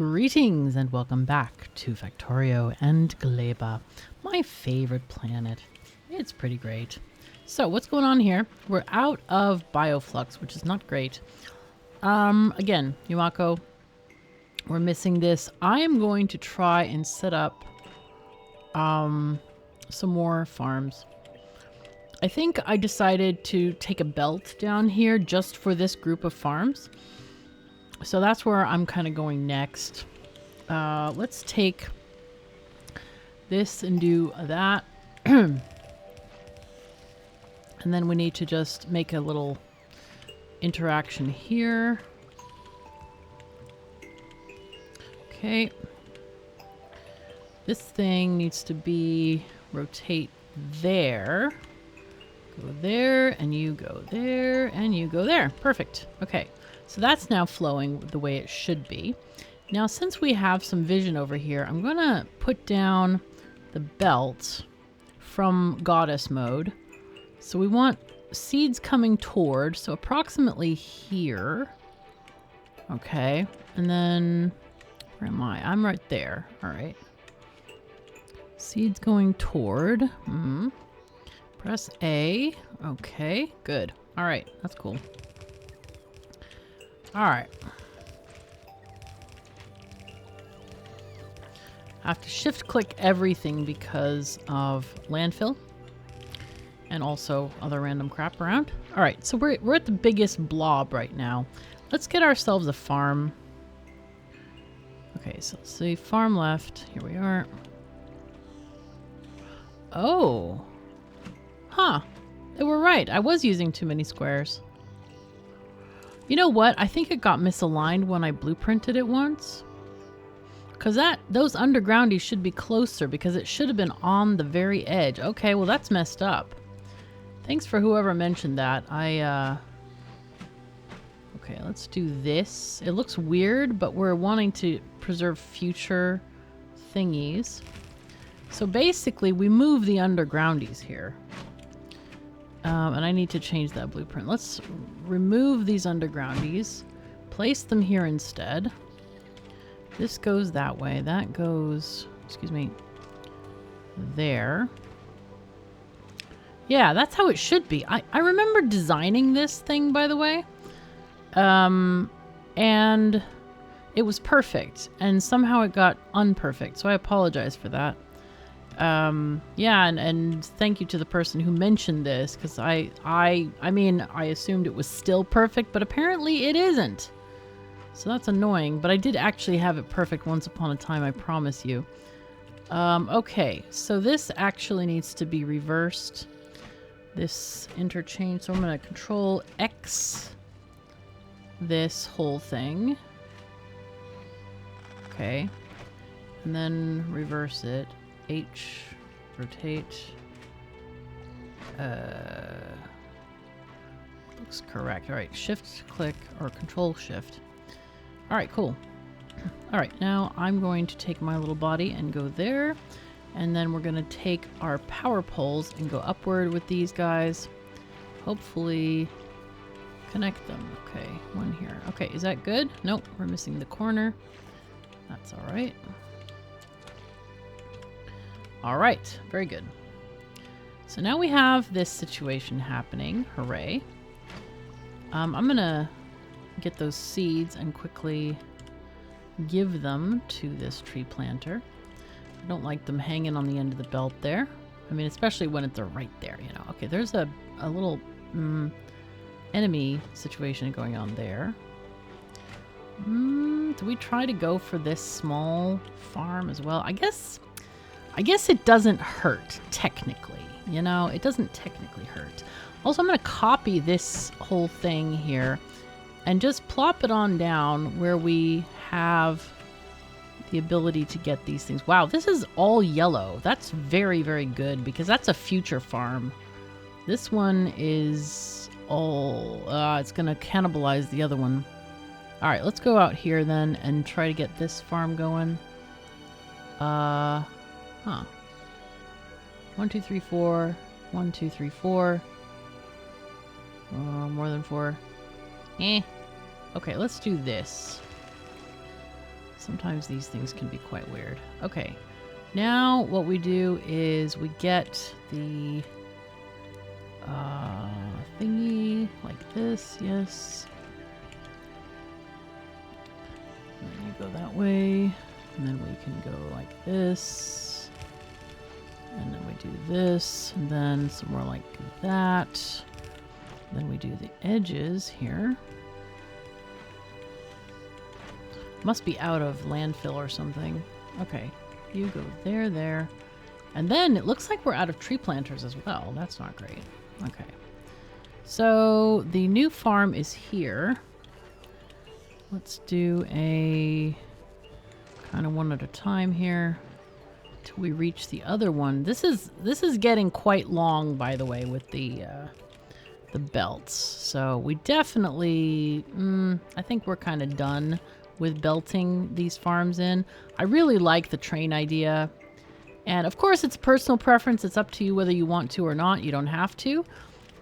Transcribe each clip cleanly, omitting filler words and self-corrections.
Greetings and welcome back to Factorio and Gleba, my favorite planet. It's pretty great. So what's going on here? We're out of bioflux, which is not great. Again, Yumako, we're missing this. I am going to try and set up some more farms. I think I decided to take a belt down here just for this group of farms. So that's where I'm kind of going next. Let's take this and do that. And then we need to just make a little interaction here. Okay. This thing needs to be rotate there. Go there, and you go there, and you go there. Perfect. Okay. So that's now flowing the way it should be. Now, since we have some vision over here, I'm going to put down the belt from goddess mode. So we want seeds coming toward, so approximately here. Okay. And then, where am I? I'm right there. All right. Seeds going toward. Press A. Okay, good. All right, that's cool. All right. I have to shift click everything because of landfill and also other random crap around. All right, so we're at the biggest blob right now. Let's get ourselves a farm. Okay, so let's see, farm left. Here we are. Oh. Huh. They were right. I was using too many squares. You know what? I think it got misaligned when I blueprinted it once. Because those undergroundies should be closer because it should have been on the very edge. Okay, well that's messed up. Thanks for whoever mentioned that. Okay, let's do this. It looks weird, but we're wanting to preserve future thingies. So basically, we move the undergroundies here. And I need to change that blueprint. Let's remove these undergroundies. Place them here instead. This goes that way. That goes, excuse me, there. Yeah, that's how it should be. I remember designing this thing, by the way. And it was perfect. And somehow it got unperfect. So I apologize for that. Yeah, and thank you to the person who mentioned this, because I mean, I assumed it was still perfect, but apparently it isn't. So that's annoying, but I did actually have it perfect once upon a time, I promise you. Okay, so this actually needs to be reversed. This interchange, so I'm going to Control X this whole thing. Okay, and then reverse it. H, rotate, looks correct. All right, shift click or control shift. All right, cool. All right, now I'm going to take my little body and go there, and then we're going to take our power poles and go upward with these guys. Hopefully connect them. Okay, one here. Okay, is that good? Nope, we're missing the corner. That's all right. All right, very good. So now we have this situation happening. Hooray. I'm going to get those seeds and quickly give them to this tree planter. I don't like them hanging on the end of the belt there. I mean, especially when they're right there, you know. Okay, there's a little enemy situation going on there. Do we try to go for this small farm as well? I guess it doesn't hurt, technically. You know, it doesn't technically hurt. Also, I'm going to copy this whole thing here and just plop it on down where we have the ability to get these things. Wow, this is all yellow. That's very, very good because that's a future farm. This one is all... it's going to cannibalize the other one. All right, let's go out here then and try to get this farm going. Huh. 1, 2, 3, 4. 1, 2, 3, 4. More than 4. Okay, let's do this. Sometimes these things can be quite weird. Okay. Now what we do is we get the thingy like this. Yes. And then you go that way. And then we can go like this. And then we do this. And then some more like that. Then we do the edges here. Must be out of landfill or something. Okay. You go there, there. And then it looks like we're out of tree planters as well. That's not great. Okay. So the new farm is here. Let's do a kind of one at a time here till we reach the other one. This is getting quite long, by the way, with the belts. So we definitely, I think we're kind of done with belting these farms in. I really like the train idea. And of course, it's personal preference. It's up to you whether you want to or not. You don't have to.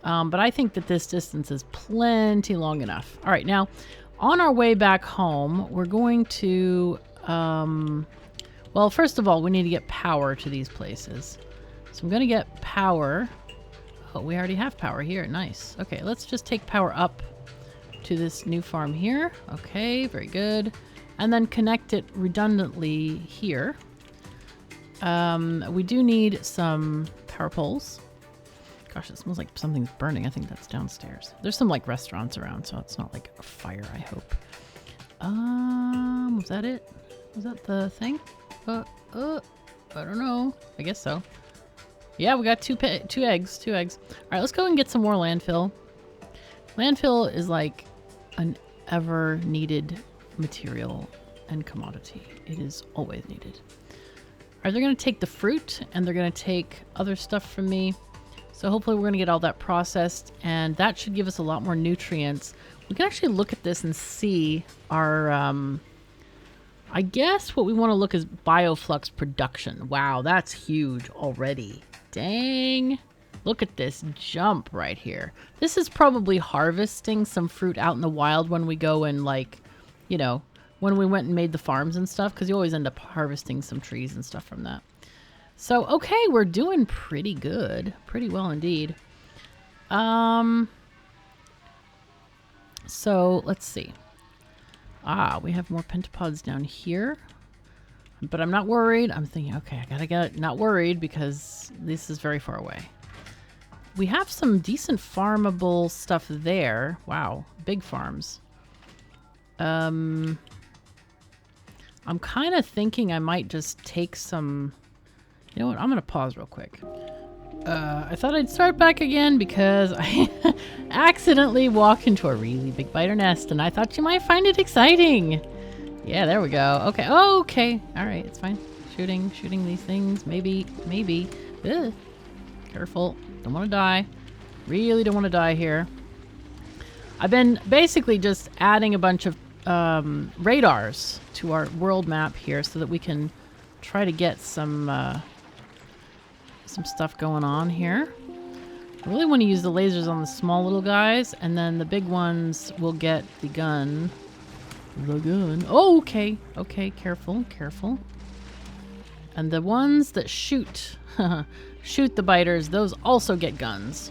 But I think that this distance is plenty long enough. All right, now on our way back home, we're going to, well, first of all, we need to get power to these places. So I'm going to get power. Oh, we already have power here. Nice. Okay, let's just take power up to this new farm here. Okay, very good. And then connect it redundantly here. We do need some power poles. Gosh, it smells like something's burning. I think that's downstairs. There's some like restaurants around, so it's not like a fire, I hope. Was that it? Was that the thing? I don't know. I guess so. Yeah, we got two eggs. All right, let's go and get some more landfill. Landfill is like an ever needed material and commodity. It is always needed. All right, they're going to take the fruit and they're going to take other stuff from me. So hopefully we're going to get all that processed, and that should give us a lot more nutrients. We can actually look at this and see our, I guess what we want to look is bioflux production. Wow, that's huge already. Dang. Look at this jump right here. This is probably harvesting some fruit out in the wild when we go and like, you know, when we went and made the farms and stuff, because you always end up harvesting some trees and stuff from that. So, okay, we're doing pretty good. Pretty well indeed. So, let's see. We have more pentapods down here. But I'm not worried. I'm thinking, okay, I gotta get not worried because this is very far away. We have some decent farmable stuff there. Wow, big farms. I'm kind of thinking I might just take some... You know what? I'm going to pause real quick. I thought I'd start back again because I accidentally walked into a really big biter nest and I thought you might find it exciting. Yeah, there we go. Okay. Oh, okay. All right. It's fine. Shooting these things. Maybe. Ugh. Careful. Don't want to die. Really don't want to die here. I've been basically just adding a bunch of radars to our world map here so that we can try to get some stuff going on here. I really want to use the lasers on the small little guys, and then the big ones will get the gun. Oh, okay. Okay, careful. And the ones that shoot shoot the biters, those also get guns.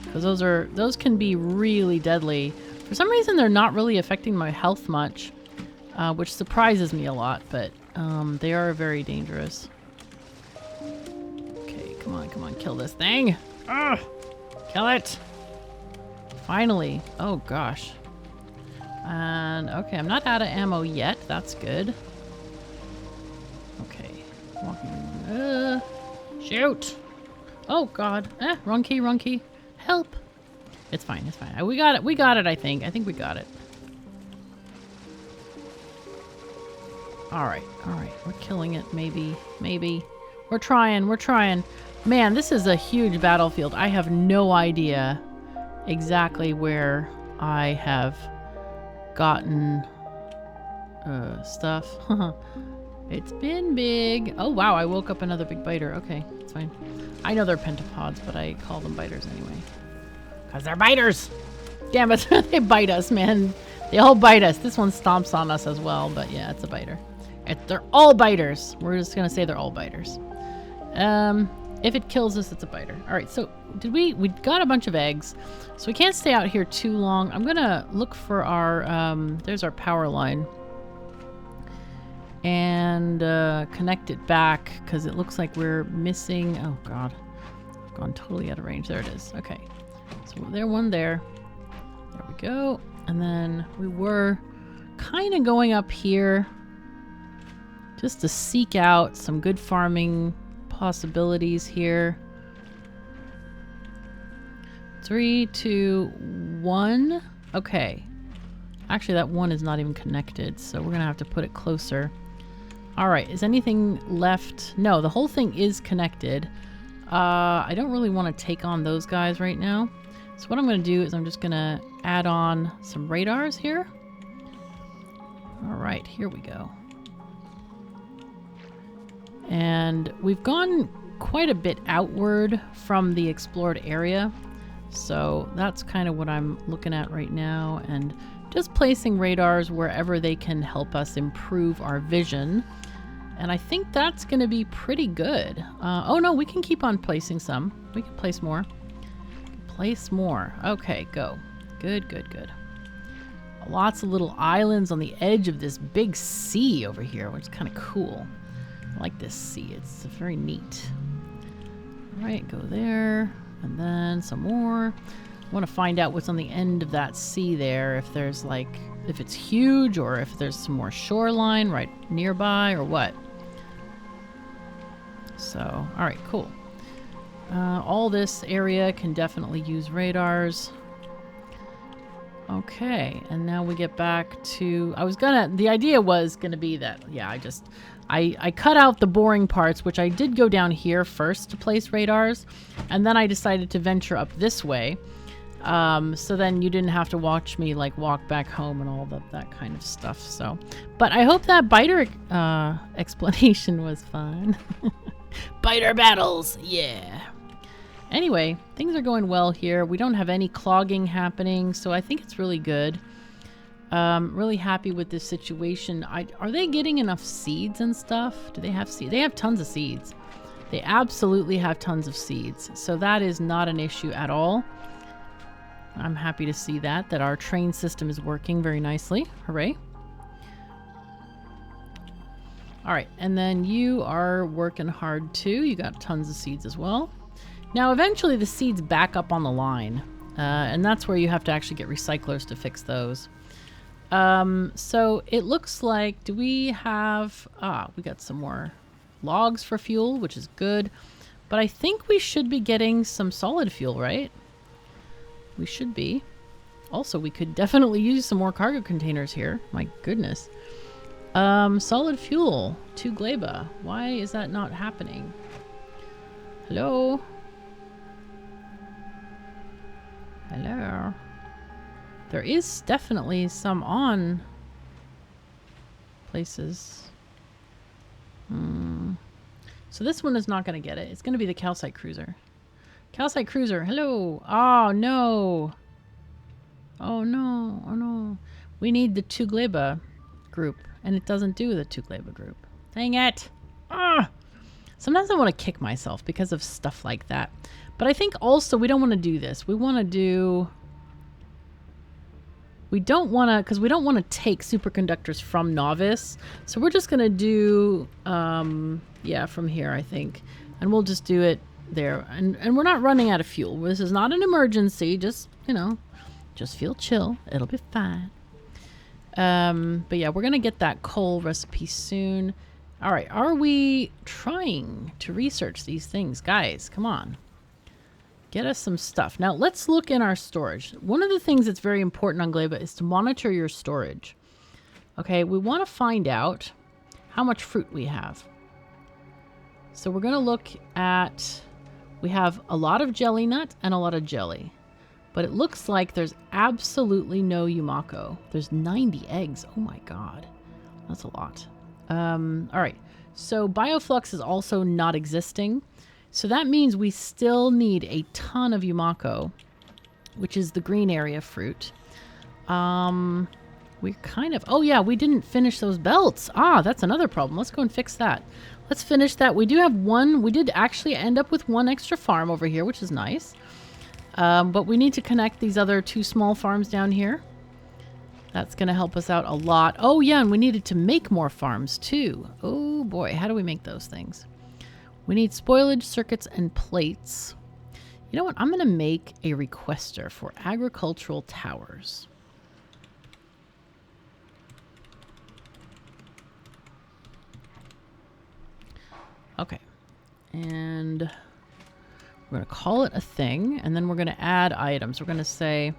Because those can be really deadly. For some reason, they're not really affecting my health much, which surprises me a lot, but they are very dangerous. Okay, come on, kill this thing. Ugh, kill it. Finally. Oh, gosh. And, okay, I'm not out of ammo yet. That's good. Okay. Walking. Shoot. Oh, God. Wrong key. Help. It's fine. We got it, I think. I think we got it. All right. We're killing it, maybe. We're trying. Man, this is a huge battlefield. I have no idea exactly where I have gotten stuff. It's been big. Oh, wow, I woke up another big biter. Okay, it's fine. I know they're pentapods, but I call them biters anyway. Because they're biters! Damn it, they bite us, man. They all bite us. This one stomps on us as well, but yeah, it's a biter. They're all biters. We're just gonna say they're all biters. If it kills us, it's a biter. All right, so we got a bunch of eggs, so we can't stay out here too long. I'm gonna look for our, there's our power line. And connect it back, because it looks like we're missing, oh God, I've gone totally out of range. There it is, okay. So one there. There we go. And then we were kind of going up here just to seek out some good farming possibilities here. 3, 2, 1. Okay. Actually, that one is not even connected, so we're gonna have to put it closer. All right, is anything left? No, the whole thing is connected. I don't really want to take on those guys right now. So what I'm going to do is I'm just going to add on some radars here. All right, here we go. And we've gone quite a bit outward from the explored area. So that's kind of what I'm looking at right now, and just placing radars wherever they can help us improve our vision. And I think that's going to be pretty good. Oh no, we can keep on placing some. We can place more. Place more. Okay, go. Good, good, good. Lots of little islands on the edge of this big sea over here, which is kind of cool. I like this sea. It's very neat. All right, go there. And then some more. I want to find out what's on the end of that sea there. If there's like, if it's huge, or if there's some more shoreline right nearby, or what. So, all right, cool. All this area can definitely use radars. Okay, and now we get back to, the idea was gonna be that, yeah, I cut out the boring parts, which I did go down here first to place radars, and then I decided to venture up this way. So then you didn't have to watch me like walk back home and all that kind of stuff. So, but I hope that biter explanation was fun. Biter battles, yeah. Anyway, things are going well here. We don't have any clogging happening, so I think it's really good. Really happy with this situation. Are they getting enough seeds and stuff? Do they have seeds? They have tons of seeds. They absolutely have tons of seeds. So that is not an issue at all. I'm happy to see that our train system is working very nicely. Hooray. All right, and then you are working hard too. You got tons of seeds as well. Now, eventually the seeds back up on the line, and that's where you have to actually get recyclers to fix those. So it looks like, do we have, we got some more logs for fuel, which is good, but I think we should be getting some solid fuel, right? We should be. Also, we could definitely use some more cargo containers here. My goodness. Solid fuel, 2 gleba. Why is that not happening? Hello? Hello? There is definitely some on places. So this one is not going to get it. It's going to be the calcite cruiser. Calcite cruiser, hello. Oh, no. Oh, no. Oh, no. We need the 2 gleba group, and it doesn't do the 2 gleba group. Dang it. Ah! Sometimes I want to kick myself because of stuff like that. But I think also we don't want to do this. We want to do... We don't want to... Because we don't want to take superconductors from Novice. So we're just going to do... yeah, from here, I think. And we'll just do it there. And we're not running out of fuel. This is not an emergency. Just, you know, just feel chill. It'll be fine. But yeah, we're going to get that coal recipe soon. All right, are we trying to research these things? Guys, come on. Get us some stuff. Now, let's look in our storage. One of the things that's very important on Gleba is to monitor your storage. Okay, we want to find out how much fruit we have. So we're going to look at... We have a lot of jelly nut and a lot of jelly. But it looks like there's absolutely no Yumako. There's 90 eggs. Oh my god. That's a lot. All right. So Bioflux is also not existing. So that means we still need a ton of Yumako, which is the green area fruit. we're kind of... Oh, yeah, we didn't finish those belts. Ah, that's another problem. Let's go and fix that. Let's finish that. We do have one... We did actually end up with one extra farm over here, which is nice. But we need to connect these other 2 small farms down here. That's going to help us out a lot. Oh, yeah, and we needed to make more farms, too. Oh, boy. How do we make those things? We need spoilage, circuits, and plates. You know what? I'm going to make a requester for agricultural towers. Okay. And we're going to call it a thing, and then we're going to add items. We're going to say...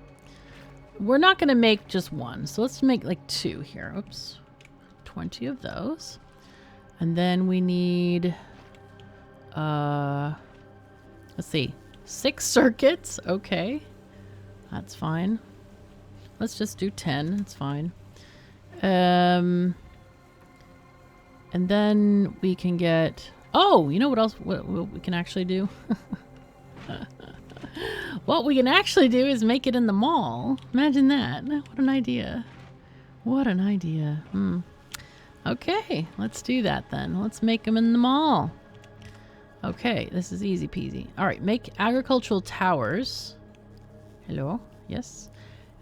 We're not going to make just one, so let's make like 2 here. Oops. 20 of those. And then we need... let's see. 6 circuits. Okay. That's fine. Let's just do 10. It's fine. And then we can get... Oh, you know what else what we can actually do? What we can actually do is make it in the mall. Imagine that. What an idea. What an idea. Okay, let's do that then. Let's make them in the mall. Okay, this is easy peasy. All right, make agricultural towers. Hello, yes.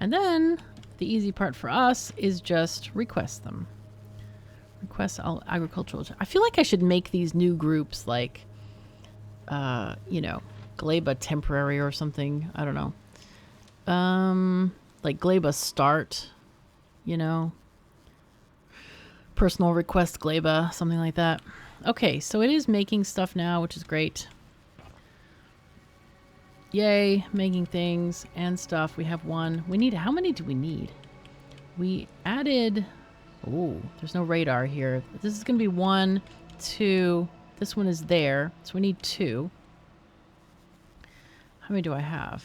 And then the easy part for us is just request them. Request all agricultural. I feel like I should make these new groups like, you know, Gleba temporary or something. I don't know. Like Gleba start, you know. Personal request Gleba, something like that. Okay, so it is making stuff now, which is great. Yay, making things and stuff. We have 1. We need, how many do we need? We added, oh, there's no radar here. This is going to be 1, 2. This one is there, so we need 2. How many do I have?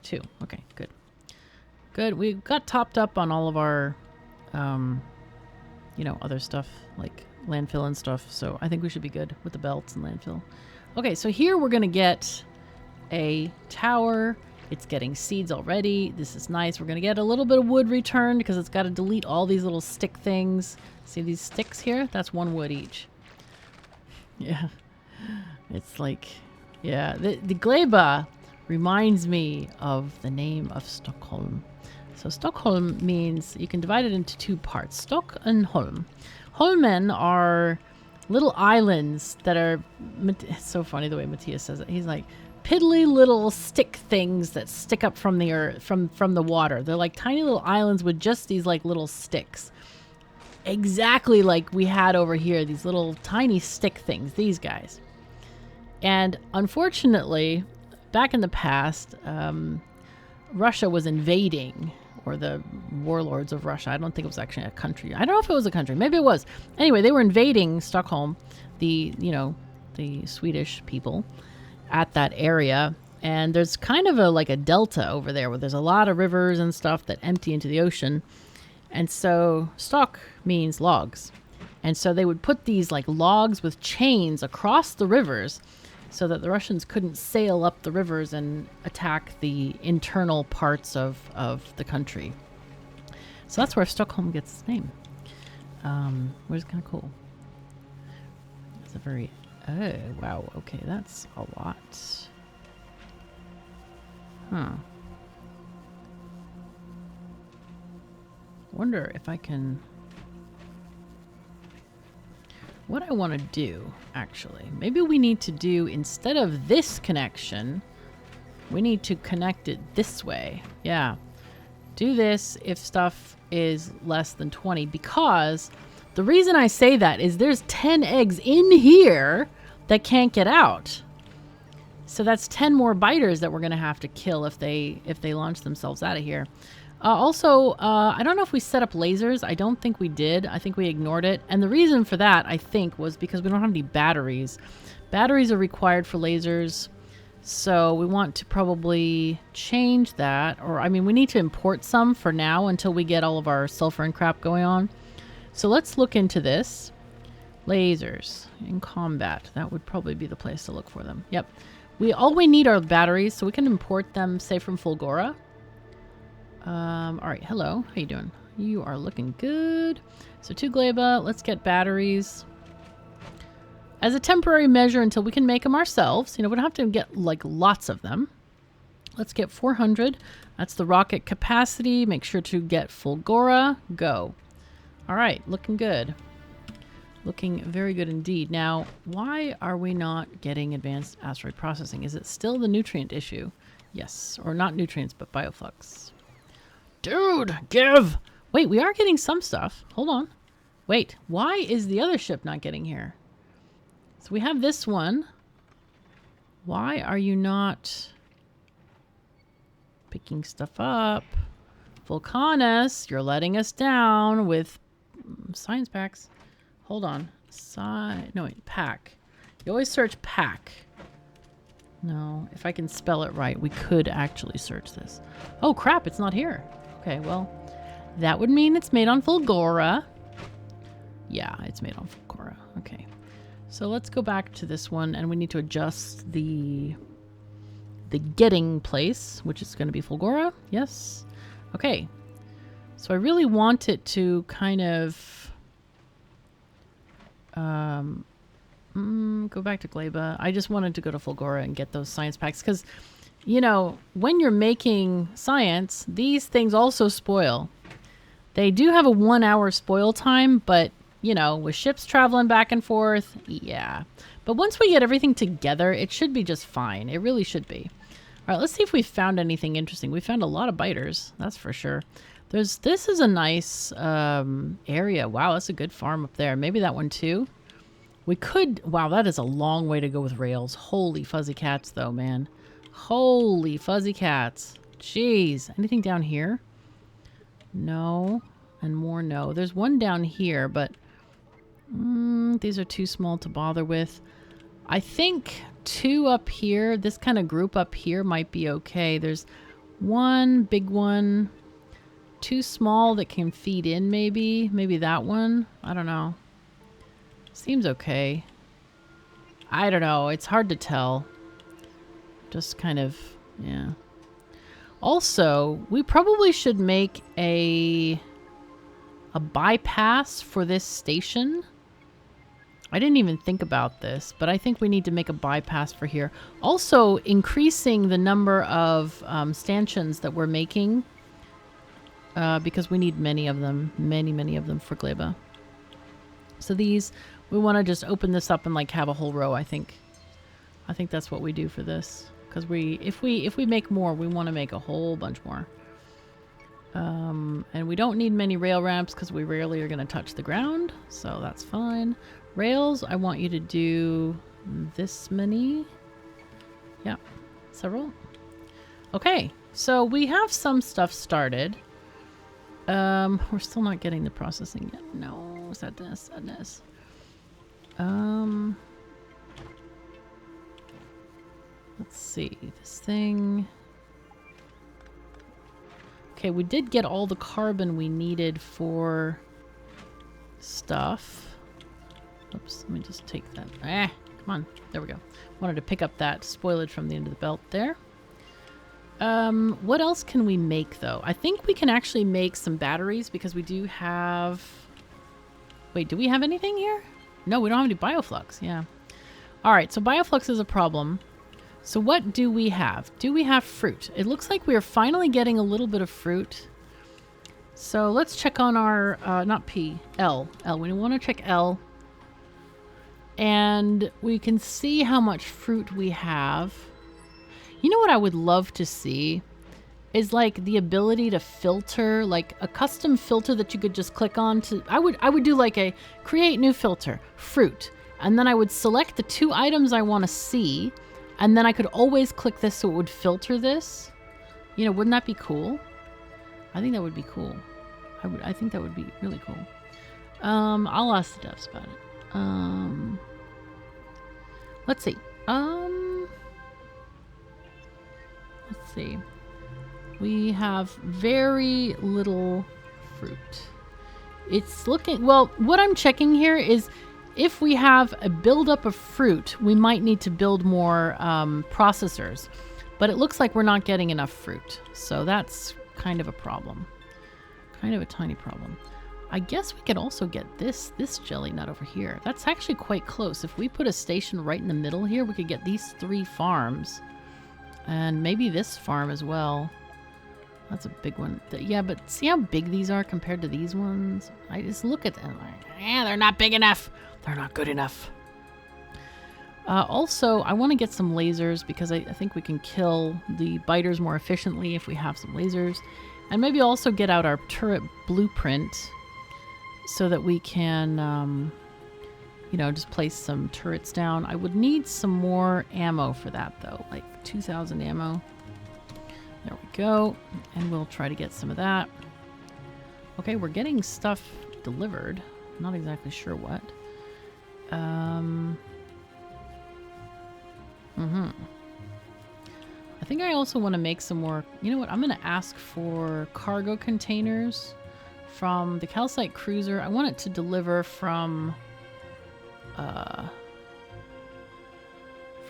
2. Okay, good. Good. We got topped up on all of our, you know, other stuff like landfill and stuff. So I think we should be good with the belts and landfill. Okay, so here we're going to get a tower. It's getting seeds already. This is nice. We're going to get a little bit of wood returned because it's got to delete all these little stick things. See these sticks here? That's 1 wood each. Yeah. It's like, yeah. The Gleba reminds me of the name of Stockholm. So Stockholm means, you can divide it into 2 parts, Stock and Holm. Holmen are little islands that are, it's so funny the way Matthias says it. He's like, piddly little stick things that stick up from the earth, from the water. They're like tiny little islands with just these like little sticks. Exactly like we had over here, these little tiny stick things, these guys. And unfortunately, back in the past, Russia was invading, or the warlords of Russia. I don't think it was actually a country. I don't know if it was a country. Maybe it was. Anyway, they were invading Stockholm, the Swedish people at that area. And there's kind of like a delta over there where there's a lot of rivers and stuff that empty into the ocean. And so stock means logs. And so they would put these like logs with chains across the rivers so that the Russians couldn't sail up the rivers and attack the internal parts of the country. So that's where Stockholm gets its name. Which is kind of cool. It's a very... Oh, wow. Okay, that's a lot. Huh. Wonder if I can... What I want to do, actually, maybe we need to do, instead of this connection, we need to connect it this way. Yeah. Do this if stuff is less than 20, because the reason I say that is there's 10 eggs in here that can't get out. So that's 10 more biters that we're going to have to kill if they launch themselves out of here. Also, I don't know if we set up lasers. I don't think we did. I think we ignored it. And the reason for that, I think, was because we don't have any batteries. Batteries are required for lasers. So we want to probably change that. Or, I mean, we need to import some for now until we get all of our sulfur and crap going on. So let's look into this. Lasers in combat. That would probably be the place to look for them. Yep. All we need are batteries, so we can import them, say, from Fulgora. All right, hello. How you doing? You are looking good. So 2 gleba. Let's get batteries. As a temporary measure until we can make them ourselves. You know, we don't have to get like lots of them. Let's get 400. That's the rocket capacity. Make sure to get Fulgora. Go. All right, looking good. Looking very good indeed. Now, why are we not getting advanced asteroid processing? Is it still the nutrient issue? Yes, or not nutrients, but bioflux. Dude, give! Wait, we are getting some stuff. Hold on. Wait, why is the other ship not getting here? So we have this one. Why are you not picking stuff up? Vulcanus, you're letting us down with science packs. Hold on. No, wait, pack. You always search pack. No, if I can spell it right, we could actually search this. Oh, crap, it's not here. Okay, well, that would mean it's made on Fulgora. Yeah, it's made on Fulgora. Okay. So let's go back to this one, and we need to adjust the getting place, which is going to be Fulgora. Yes. Okay. So I really want it to kind of go back to gleba. I just wanted to go to Fulgora and get those science packs because, you know, when you're making science, these things also spoil. They do have a 1 hour spoil time, but you know, with ships traveling back and forth, yeah. But once we get everything together, it should be just fine. It really should be. All right, let's see if we found anything interesting. We found a lot of biters, that's for sure. This is a nice area. Wow, that's a good farm up there. Maybe that one too. We could, wow, that is a long way to go with rails. Holy fuzzy cats though, man. Holy fuzzy cats. Jeez, anything down here? No, and more no. There's one down here, but these are too small to bother with. I think 2 up here, this kind of group up here might be okay. There's one big one, 2 small that can feed in maybe. Maybe that one. I don't know. Seems okay. I don't know. It's hard to tell. Just kind of, yeah. Also, we probably should make a bypass for this station. I didn't even think about this, but I think we need to make a bypass for here. Also, increasing the number of stanchions that we're making because we need many of them. Many of them for gleba. So these, we want to just open this up and like have a whole row, I think. I think that's what we do for this. Because if we make more, we want to make a whole bunch more. And we don't need many rail ramps because we rarely are going to touch the ground. So that's fine. Rails, I want you to do this many. Yeah, several. Okay, so we have some stuff started. We're still not getting the processing yet. No, sadness. Let's see, this thing. Okay, we did get all the carbon we needed for stuff. Oops, let me just take that. Come on. There we go. Wanted to pick up that spoilage from the end of the belt there. What else can we make, though? I think we can actually make some batteries because we do have... Wait, do we have anything here? No, we don't have any bioflux. Yeah. All right, so bioflux is a problem. So what do we have? Do we have fruit? It looks like we are finally getting a little bit of fruit. So let's check on our... not P. L. L. We want to check L. And we can see how much fruit we have. You know what I would love to see is like the ability to filter, like a custom filter that you could just click on to. I would do like a create new filter, fruit. And then I would select the 2 items I want to see. And then I could always click this so it would filter this. You know, wouldn't that be cool? I think that would be cool. I think that would be really cool. I'll ask the devs about it. Let's see. Let's see. We have very little fruit. It's looking... Well, what I'm checking here is if we have a buildup of fruit, we might need to build more processors. But it looks like we're not getting enough fruit. So that's kind of a problem. Kind of a tiny problem. I guess we could also get this jelly nut over here. That's actually quite close. If we put a station right in the middle here, we could get these 3 farms. And maybe this farm as well. That's a big one. Yeah, but see how big these are compared to these ones? I just look at them like, they're not big enough. They're not good enough. Also, I want to get some lasers because I think we can kill the biters more efficiently if we have some lasers. And maybe also get out our turret blueprint so that we can, you know, just place some turrets down. I would need some more ammo for that, though, like 2,000 ammo. There we go. And we'll try to get some of that. Okay, we're getting stuff delivered. Not exactly sure what. I think I also want to make some more... You know what? I'm going to ask for cargo containers from the calcite cruiser. I want it to deliver from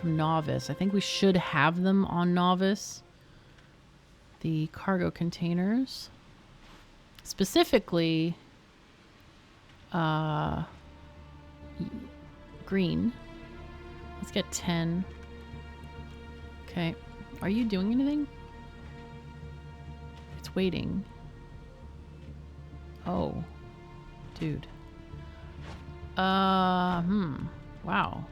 Novice. I think we should have them on Novice. The cargo containers. Specifically, green. Let's get 10. Okay. Are you doing anything? It's waiting. Oh. Dude. Wow.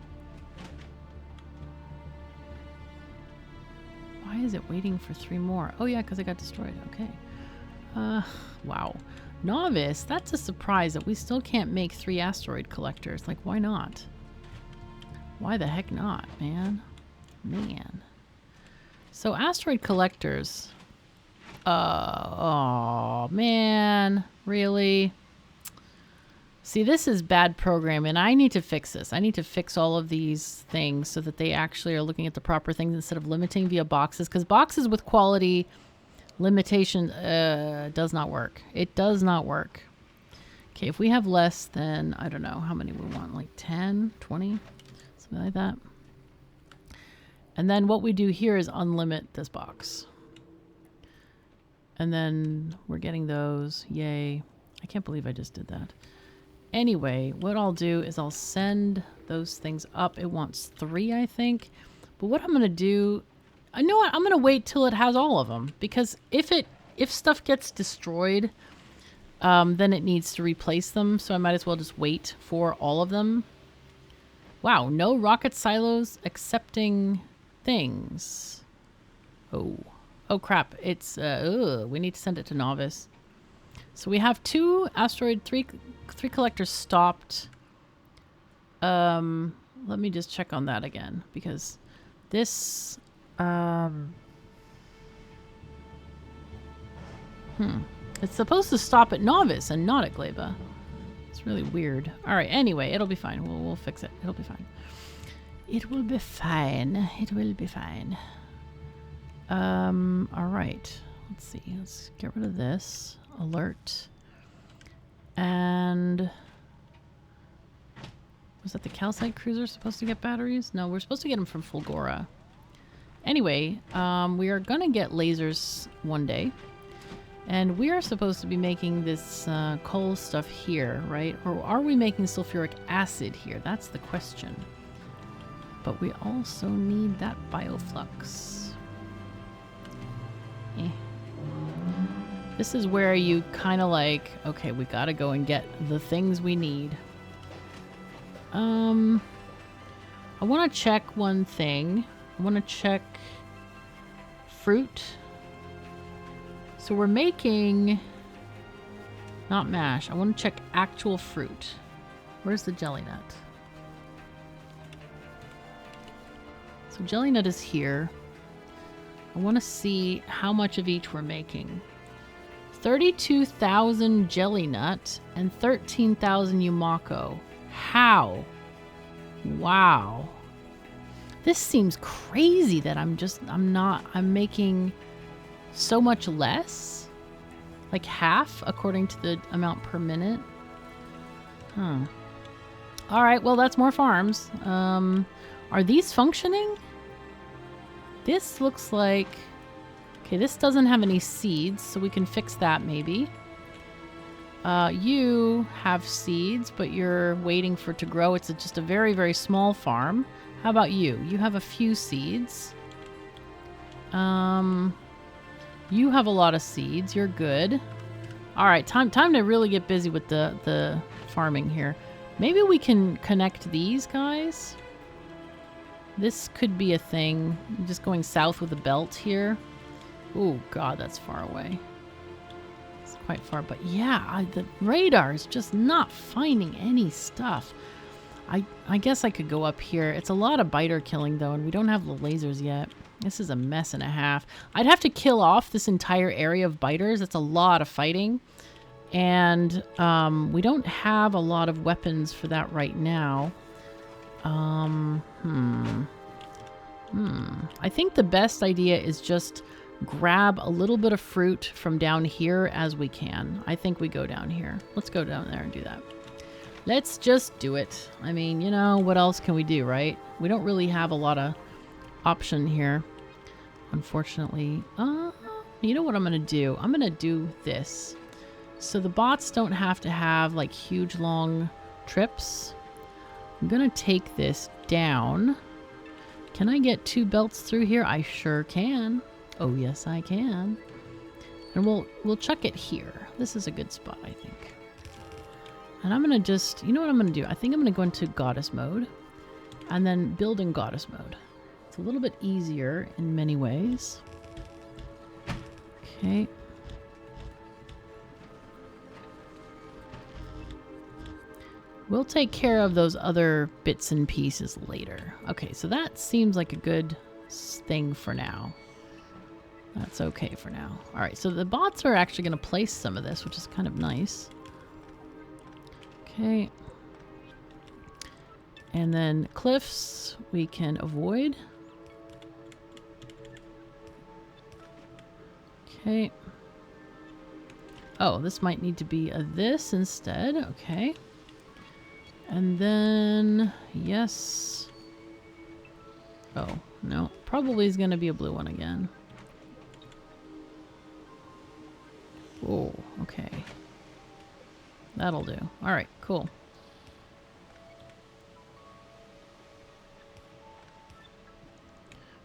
Why is it waiting for 3 more? Oh yeah, because it got destroyed. Okay. Wow. Novice, that's a surprise that we still can't make 3 asteroid collectors. Like, why not? Why the heck not, man? Man. So, asteroid collectors. Oh, man. Really? See, this is bad programming. I need to fix this. I need to fix all of these things so that they actually are looking at the proper things instead of limiting via boxes. Because boxes with quality limitation does not work. It does not work. Okay, if we have less than, I don't know, how many we want? Like 10, 20, something like that. And then what we do here is unlimit this box. And then we're getting those. Yay. I can't believe I just did that. Anyway, what I'll do is I'll send those things up. It wants 3, I think. But what I'm going to do... I know what? I'm going to wait till it has all of them. Because if stuff gets destroyed, then it needs to replace them. So I might as well just wait for all of them. Wow, no rocket silos accepting things. Oh crap. It's, we need to send it to Novice. So we have 2 asteroid, 3 collectors stopped. Let me just check on that again because this, it's supposed to stop at Novice and not at Gleba. It's really weird. All right. Anyway, it'll be fine. We'll fix it. It'll be fine. It will be fine. It will be fine. All right. Let's see. Let's get rid of this. Alert. And was that the calcite cruiser supposed to get batteries? No, we're supposed to get them from Fulgora. Anyway, we are going to get lasers one day. And we are supposed to be making this coal stuff here, right? Or are we making sulfuric acid here? That's the question. But we also need that bioflux. This is where you kind of like, okay, we gotta go and get the things we need. I want to check one thing. I want to check fruit. So we're making, not mash. I want to check actual fruit. Where's the jelly nut? So jelly nut is here. I want to see how much of each we're making. 32,000 jelly nut and 13,000 Yumako. How? Wow. This seems crazy that I'm making so much less. Like half according to the amount per minute. Huh. All right, well, that's more farms. Are these functioning? This looks like Okay, this doesn't have any seeds, so we can fix that maybe. You have seeds, but you're waiting for it to grow. It's just a very, very small farm. How about you? You have a few seeds. You have a lot of seeds. You're good. All right, time to really get busy with the farming here. Maybe we can connect these guys. This could be a thing. I'm just going south with the belt here. Oh, God, that's far away. It's quite far, but yeah, the radar is just not finding any stuff. I guess I could go up here. It's a lot of biter killing, though, and we don't have the lasers yet. This is a mess and a half. I'd have to kill off this entire area of biters. It's a lot of fighting. And we don't have a lot of weapons for that right now. I think the best idea is just grab a little bit of fruit from down here as we can. I think we go down here. Let's go down there and do that. Let's just do it. I mean, you know, what else can we do, right? We don't really have a lot of option here, unfortunately. You know what I'm going to do? I'm going to do this. So the bots don't have to have, like, huge, long trips. I'm going to take this down. Can I get 2 belts through here? I sure can. Oh, yes, I can. And we'll chuck it here. This is a good spot, I think. And I'm going to just... You know what I'm going to do? I think I'm going to go into goddess mode. And then build in goddess mode. It's a little bit easier in many ways. Okay. We'll take care of those other bits and pieces later. Okay, so that seems like a good thing for now. That's okay for now. All right, so the bots are actually going to place some of this, which is kind of nice. Okay. And then cliffs we can avoid. Okay. Oh, this might need to be a this instead. Okay. And then, yes. Oh, no. Probably is going to be a blue one again. Oh, okay. That'll do. All right, cool.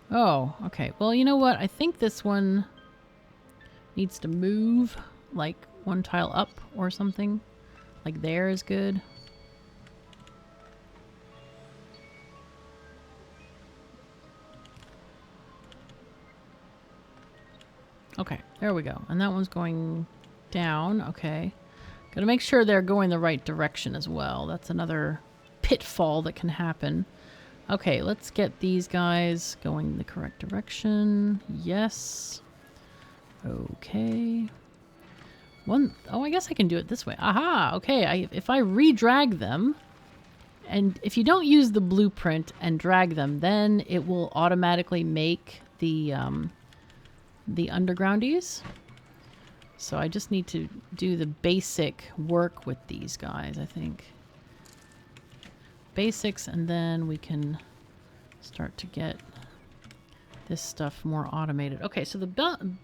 Oh, okay. Well, you know what? I think this one needs to move like 1 tile up or something. Like there is good. Okay, there we go. And that one's going down. Okay. Gotta make sure they're going the right direction as well. That's another pitfall that can happen. Okay, let's get these guys going the correct direction. Yes. Okay. Oh, I guess I can do it this way. Aha! Okay, if I re-drag them, and if you don't use the blueprint and drag them, then it will automatically make the undergroundies. So I just need to do the basic work with these guys, I think. Basics, and then we can start to get this stuff more automated. Okay, so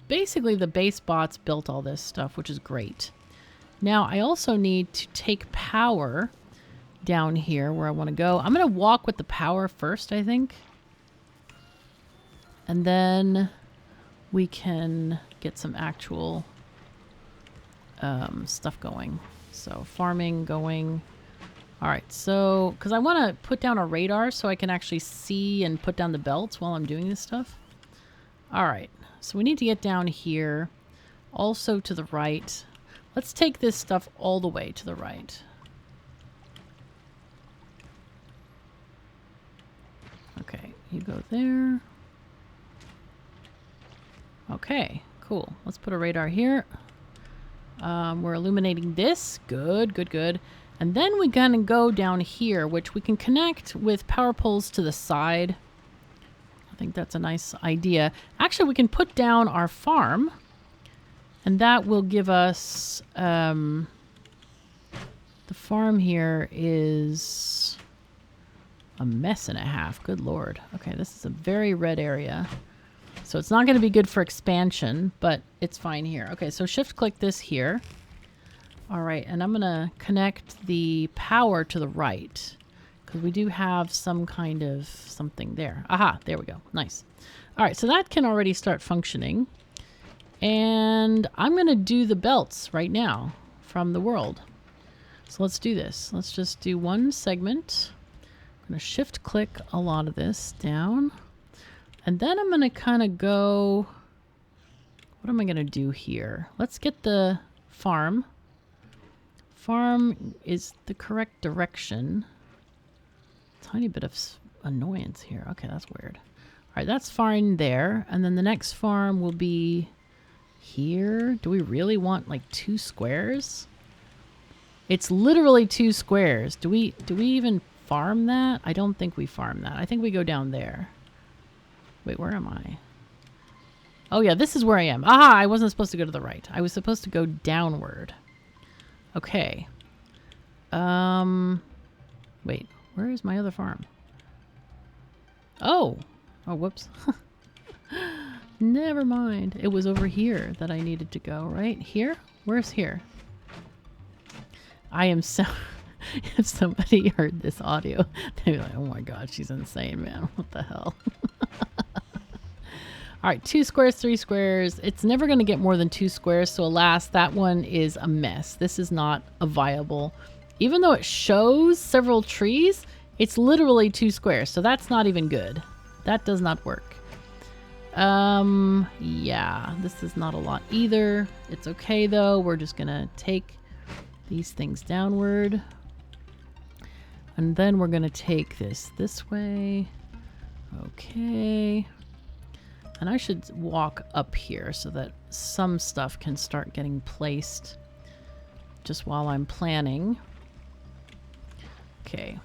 basically the base bots built all this stuff, which is great. Now I also need to take power down here where I want to go. I'm going to walk with the power first, I think. And then we can get some actual stuff going. So farming going. All right, so because I want to put down a radar so I can actually see and put down the belts while I'm doing this stuff. All right, so we need to get down here, also to the right. Let's take this stuff all the way to the right. Okay, you go there. Okay, cool. Let's put a radar here. We're illuminating this. Good, good, good. And then we're going to go down here, which we can connect with power poles to the side. I think that's a nice idea. Actually, we can put down our farm, and that will give us... the farm here is a mess and a half. Good lord. Okay, this is a very red area. So it's not going to be good for expansion, but it's fine here. Okay, so shift click this here. All right, and I'm going to connect the power to the right because we do have some kind of something there. Aha, there we go. Nice. All right, so that can already start functioning. And I'm going to do the belts right now from the world. So let's do this. Let's just do one segment. I'm going to shift click a lot of this down. And then I'm going to kind of go, what am I going to do here? Let's get the farm. Farm is the correct direction. Tiny bit of annoyance here. Okay, that's weird. All right, that's fine there. And then the next farm will be here. Do we really want like 2 squares? It's literally 2 squares. Do we even farm that? I don't think we farm that. I think we go down there. Wait, where am I? Oh yeah, this is where I am. Aha, I wasn't supposed to go to the right. I was supposed to go downward. Okay. Wait, where is my other farm? Oh, whoops. Never mind. It was over here that I needed to go, right? Here? Where's here? I am so... If somebody heard this audio, they'd be like, oh my god, she's insane, man. What the hell? All right, 2 squares, 3 squares. It's never going to get more than 2 squares, so alas, that one is a mess. This is not a viable... Even though it shows several trees, it's literally 2 squares, so that's not even good. That does not work. Yeah, this is not a lot either. It's okay, though. We're just going to take these things downward. And then we're going to take this way. Okay. And I should walk up here so that some stuff can start getting placed just while I'm planning. Okay.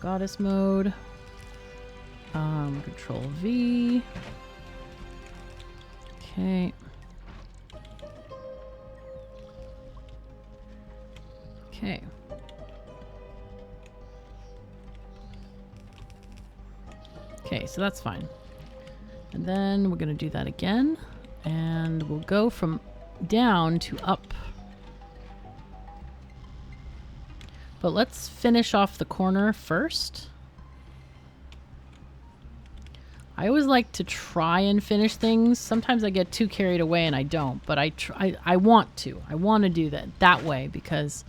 Goddess mode. Control V. Okay. Okay. Okay, so that's fine. And then we're going to do that again. And we'll go from down to up. But let's finish off the corner first. I always like to try and finish things. Sometimes I get too carried away and I don't. But I want to. I want to do that way because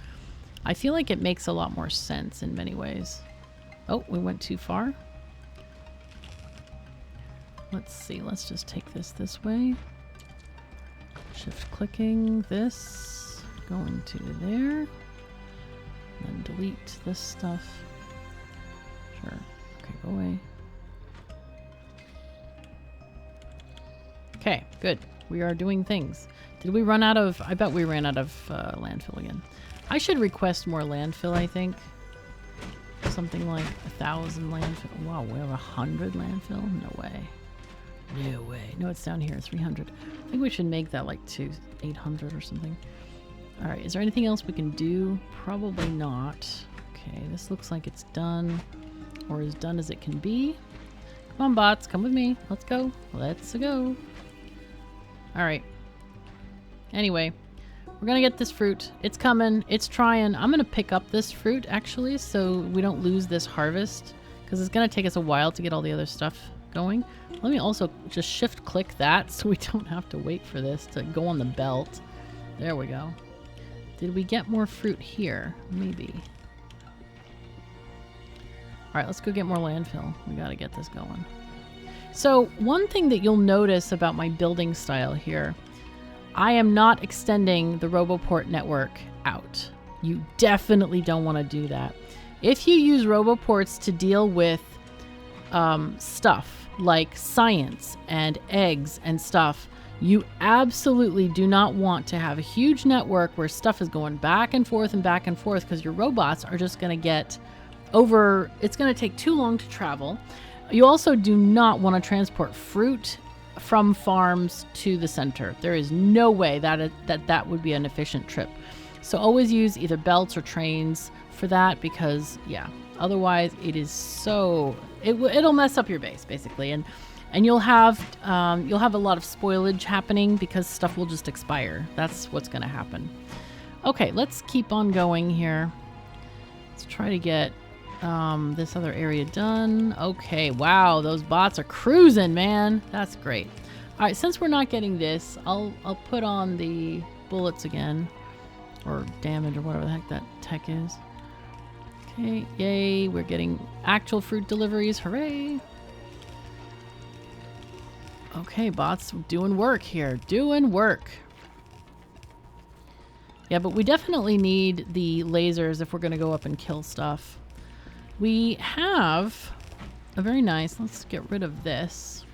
I feel like it makes a lot more sense in many ways. Oh, we went too far. Let's see, let's just take this way. Shift clicking this, going to there. And then delete this stuff. Sure, okay, go away. Okay, good. We are doing things. Did we run out of, I bet we ran out of landfill again. I should request more landfill, I think. Something like 1,000 landfill. Wow, we have 100 landfill? No way. No way. No, it's down here, 300. I think we should make that like 800 or something. All right, is there anything else we can do? Probably not. Okay, this looks like it's done, or as done as it can be. Come on, bots, come with me. Let's go. Let's go. All right. Anyway, we're gonna get this fruit. It's coming. It's trying. I'm gonna pick up this fruit, actually, so we don't lose this harvest, because it's gonna take us a while to get all the other stuff going. Let me also just shift click that so we don't have to wait for this to go on the belt. There we go. Did we get more fruit here? Maybe. All right, let's go get more landfill. We got to get this going. So one thing that you'll notice about my building style here, I am not extending the RoboPort network out. You definitely don't want to do that. If you use RoboPorts to deal with stuff like science and eggs and stuff, you absolutely do not want to have a huge network where stuff is going back and forth because your robots are just going to get over. It's going to take too long to travel. You also do not want to transport fruit from farms to the center. There is no way that would be an efficient trip. So always use either belts or trains for that, because yeah, otherwise it is so, it'll mess up your base basically. And And you'll have a lot of spoilage happening because stuff will just expire. That's what's going to happen. Okay, let's keep on going here. Let's try to get this other area done. Okay, wow, those bots are cruising, man. That's great. All right, since we're not getting this, I'll put on the bullets again, or damage, or whatever the heck that tech is. Okay, yay, we're getting actual fruit deliveries. Hooray! Okay, bots doing work here. Doing work. Yeah, but we definitely need the lasers if we're going to go up and kill stuff. We have a very nice... Let's get rid of this.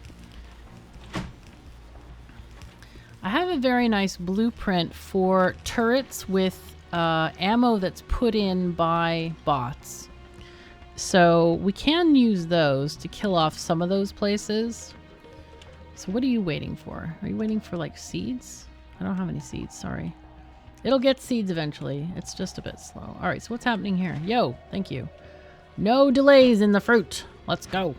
I have a very nice blueprint for turrets with ammo that's put in by bots. So we can use those to kill off some of those places. So what are you waiting for? Are you waiting for like seeds? I don't have any seeds, sorry. It'll get seeds eventually. It's just a bit slow. All right, so what's happening here? Yo, thank you. No delays in the fruit. Let's go.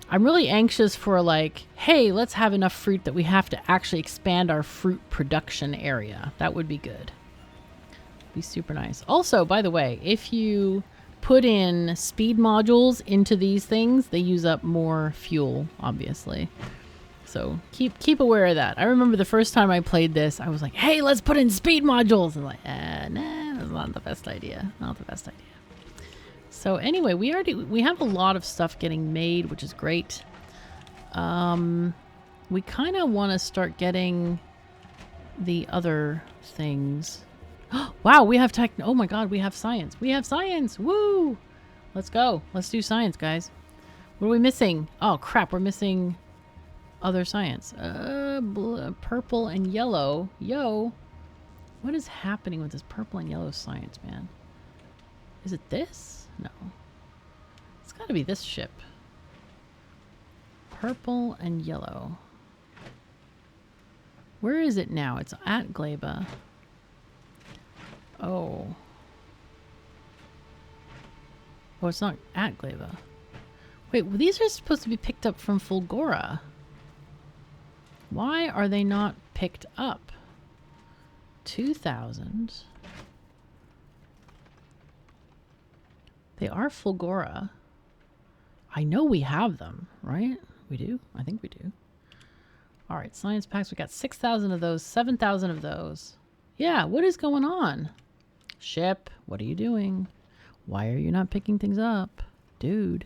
I'm really anxious for like, hey, let's have enough fruit that we have to actually expand our fruit production area. That would be good. Be super nice. Also, by the way, if you put in speed modules into these things, they use up more fuel, obviously. So keep aware of that. I remember the first time I played this, I was like, hey, let's put in speed modules. And like, nah, that's not the best idea. Not the best idea. So anyway, we have a lot of stuff getting made, which is great. We kind of want to start getting the other things. Wow, we have tech. Oh my God, we have science. We have science. Woo! Let's go. Let's do science, guys. What are we missing? Oh crap, we're missing other science. Purple and yellow. Yo. What is happening with this purple and yellow science, man? Is it this? No. It's got to be this ship. Purple and yellow. Where is it now? It's at Gleba. Oh. Oh, it's not at Gleba. Wait, well, these are supposed to be picked up from Fulgora. Why are they not picked up? 2,000. They are Fulgora. I know we have them, right? We do? I think we do. All right, science packs. We got 6,000 of those, 7,000 of those. Yeah, what is going on? Ship, what are you doing? Why are you not picking things up? Dude.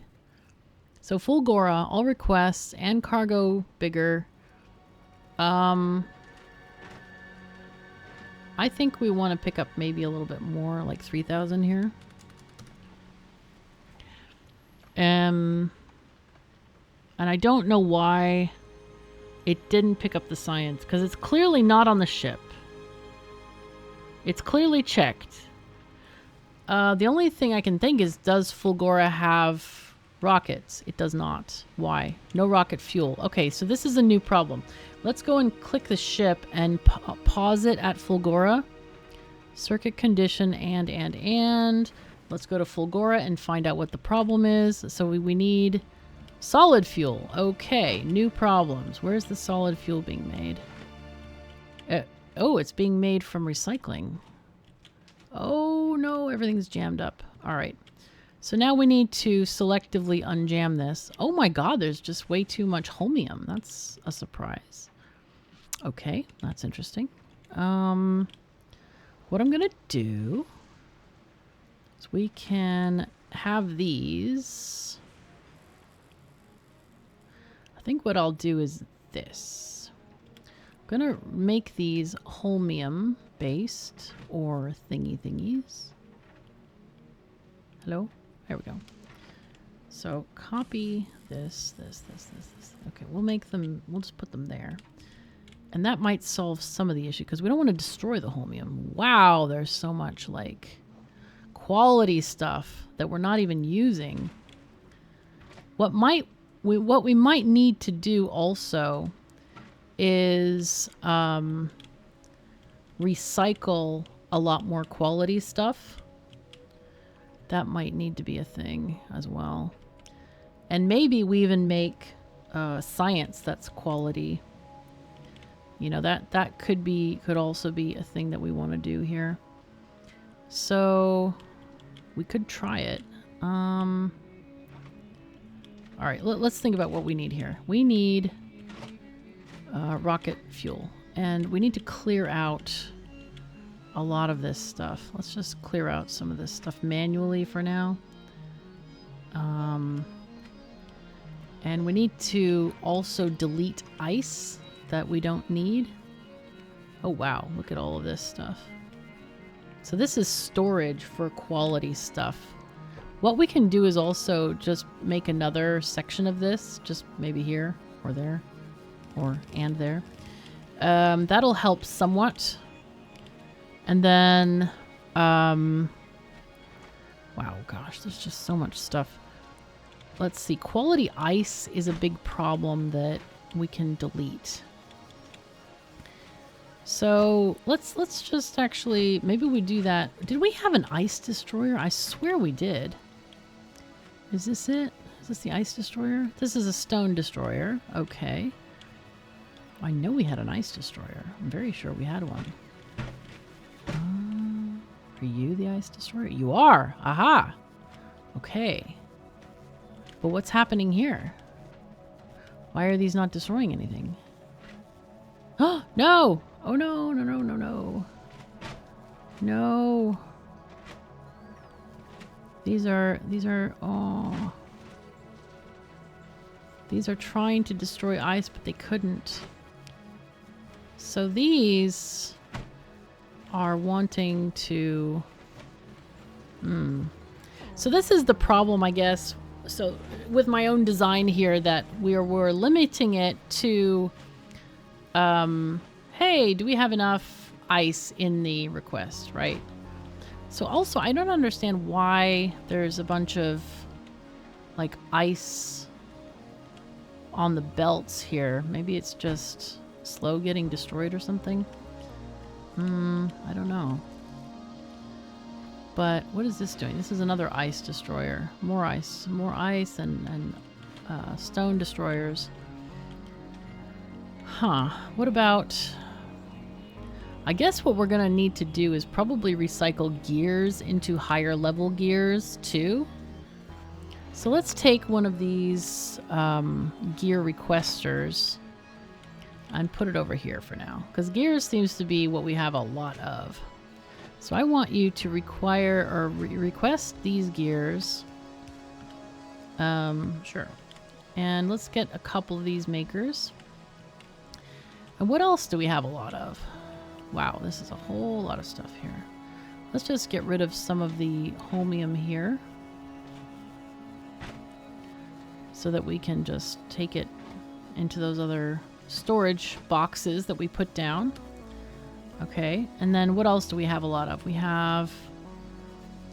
So Fulgora, all requests, and cargo bigger. I think we want to pick up maybe a little bit more, like 3,000 here. And I don't know why it didn't pick up the science, because it's clearly not on the ship. It's clearly checked. The only thing I can think is, does Fulgora have rockets? It does not. Why? No rocket fuel. Okay, so this is a new problem. Let's go and click the ship and pause it at Fulgora. Circuit condition and. Let's go to Fulgora and find out what the problem is. So we need solid fuel. Okay, new problems. Where's the solid fuel being made? Oh, it's being made from recycling. Oh no, everything's jammed up. All right. So now we need to selectively unjam this. Oh my God, there's just way too much holmium. That's a surprise. Okay, that's interesting. What I'm gonna do is we can have these. I think what I'll do is this. I'm gonna make these holmium based or thingies. Hello? There we go. So copy this. Okay, we'll make them, we'll just put them there. And that might solve some of the issue because we don't want to destroy the holmium. Wow, there's so much like quality stuff that we're not even using. What we might need to do also is recycle a lot more quality stuff. That might need to be a thing as well. And maybe we even make science that's quality. You know, that could also be a thing that we want to do here. So we could try it. All right, let's think about what we need here. We need rocket fuel, and we need to clear out a lot of this stuff. Let's just clear out some of this stuff manually for now. And we need to also delete ice that we don't need. Oh wow, look at all of this stuff. So this is storage for quality stuff. What we can do is also just make another section of this, just maybe here or there and there. That'll help somewhat. And then, wow, gosh, there's just so much stuff. Let's see, quality ice is a big problem that we can delete. So let's just actually, maybe we do that. Did we have an ice destroyer? I swear we did. Is this it? Is this the ice destroyer? This is a stone destroyer. Okay. I know we had an ice destroyer. I'm very sure we had one. Are you the ice destroyer? You are! Aha! Okay. But what's happening here? Why are these not destroying anything? Oh, no! Oh, no, no, no, no, no. No. These are, oh. These are trying to destroy ice, but they couldn't. So these are wanting to... So this is the problem, I guess. So with my own design here, that we're limiting it to... hey, do we have enough ice in the request, right? So also, I don't understand why there's a bunch of, like, ice on the belts here. Maybe it's just slow getting destroyed or something. I don't know. But what is this doing? This is another ice destroyer. More ice and stone destroyers. Huh. What about... I guess what we're going to need to do is probably recycle gears into higher level gears too. So let's take one of these gear requesters and put it over here for now, because gears seems to be what we have a lot of. So I want you to require or request these gears. Sure. And let's get a couple of these makers. And what else do we have a lot of? Wow, this is a whole lot of stuff here. Let's just get rid of some of the holmium here, so that we can just take it into those other storage boxes that we put down. Okay, and then what else do we have a lot of? We have